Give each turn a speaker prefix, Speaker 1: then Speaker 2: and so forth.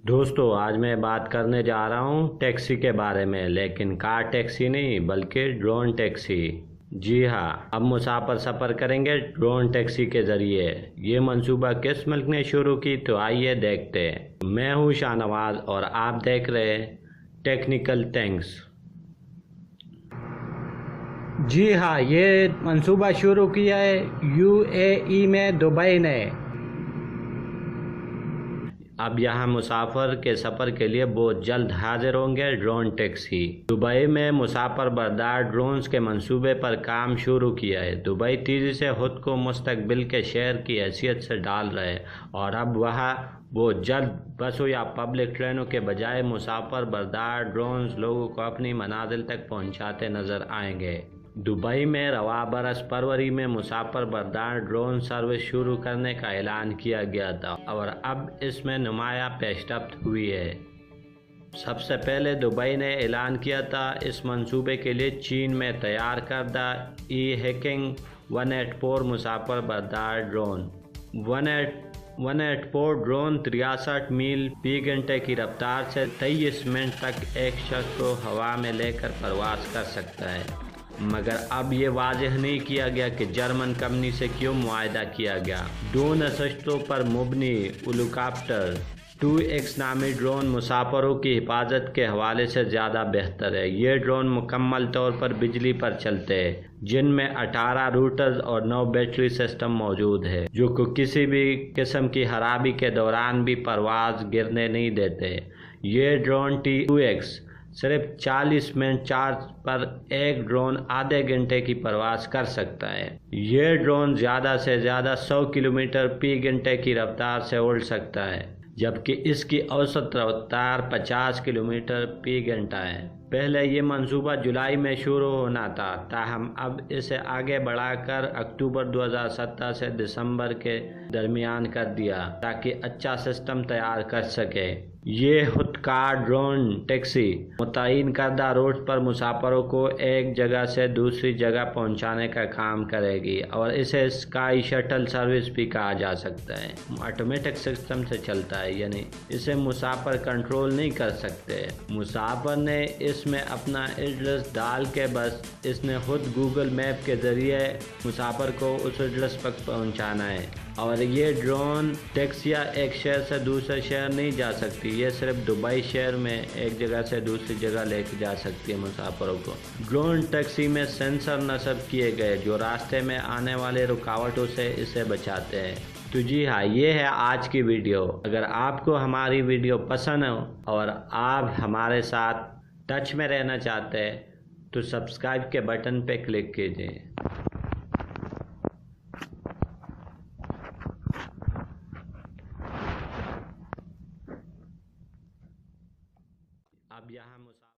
Speaker 1: दोस्तों आज मैं बात करने जा रहा हूँ टैक्सी के बारे में, लेकिन कार टैक्सी नहीं बल्कि ड्रोन टैक्सी। जी हाँ, अब मुसाफिर सफ़र करेंगे ड्रोन टैक्सी के ज़रिए। ये मंसूबा किस मुल्क ने शुरू की, तो आइए देखते हैं। मैं हूँ शाहनवाज और आप देख रहे हैं टेक्निकल थैंक्स। जी हाँ, ये मंसूबा शुरू किया है यूएई में दुबई ने। अब यहाँ मुसाफिर के सफ़र के लिए बहुत जल्द हाजिर होंगे ड्रोन टैक्सी। दुबई में मुसाफिर बरदार ड्रोन्स के मंसूबे पर काम शुरू किया है। दुबई तेज़ी से खुद को मुस्तकबिल के शहर की हैसियत से डाल रहे हैं और अब वहाँ बहुत जल्द बसों या पब्लिक ट्रेनों के बजाय मुसाफिर बरदार ड्रोन्स लोगों को अपनी मंजिल तक पहुँचाते नजर आएंगे। दुबई में रवा बरस फरवरी में मुसाफिर बरदार ड्रोन सर्विस शुरू करने का ऐलान किया गया था और अब इसमें नुमाया पेशरफ्त हुई है। सबसे पहले दुबई ने ऐलान किया था इस मंसूबे के लिए चीन में तैयार करदा ई-हैकिंग 184 मुसाफिर बरदार ड्रोन 184 ड्रोन 63 मील फी घंटे की रफ्तार से 23 मिनट तक एक शख्स को हवा में लेकर परवास कर सकता है। मगर अब ये वाजह नहीं किया गया कि जर्मन कंपनी से क्यों मुआहदा किया गया। दो नशस्तों पर मुबनी हेलीकॉप्टर 2X नामी ड्रोन मुसाफिरों की हिफाजत के हवाले से ज़्यादा बेहतर है। ये ड्रोन मुकम्मल तौर पर बिजली पर चलते हैं, जिनमें 18 रूटर्स और 9 बैटरी सिस्टम मौजूद है, जो किसी भी किस्म की खराबी के दौरान भी परवाज गिरने नहीं देते। ये ड्रोन T2X सिर्फ 40 मिनट चार्ज पर एक ड्रोन आधे घंटे की परवास कर सकता है। ये ड्रोन ज़्यादा से ज़्यादा 100 किलोमीटर फी घंटे की रफ्तार से उड़ सकता है, जबकि इसकी औसत रफ्तार 50 किलोमीटर फी घंटा है। पहले ये मंसूबा जुलाई में शुरू होना था, ताहम अब इसे आगे बढ़ाकर अक्टूबर 2017 से दिसंबर के दरमियान कर दिया ताकि अच्छा सिस्टम तैयार कर सके। ये खुदकार ड्रोन टैक्सी मुतय्यन करदा रूट पर मुसाफिरों को एक जगह से दूसरी जगह पहुंचाने का काम करेगी और इसे स्काई शटल सर्विस भी कहा जा सकता है। ऑटोमेटिक सिस्टम से चलता है, यानी इसे मुसाफिर कंट्रोल नहीं कर सकते। मुसाफिर ने इसमें अपना एड्रेस डाल के बस इसने खुद गूगल मैप के ज़रिए मुसाफिर को उस एड्रेस पर पहुंचाना है। और ये ड्रोन टैक्सियाँ एक शहर से दूसरे शहर नहीं जा सकती, ये सिर्फ दुबई शहर में एक जगह से दूसरी जगह लेके जा सकती है मुसाफिरों को। ड्रोन टैक्सी में सेंसर नस्ब किए गए जो रास्ते में आने वाले रुकावटों से इसे बचाते हैं। तो जी हाँ, ये है आज की वीडियो। अगर आपको हमारी वीडियो पसंद हो और आप हमारे साथ टच में रहना चाहते हैं तो सब्सक्राइब के बटन पे क्लिक कीजिए। अब यहाँ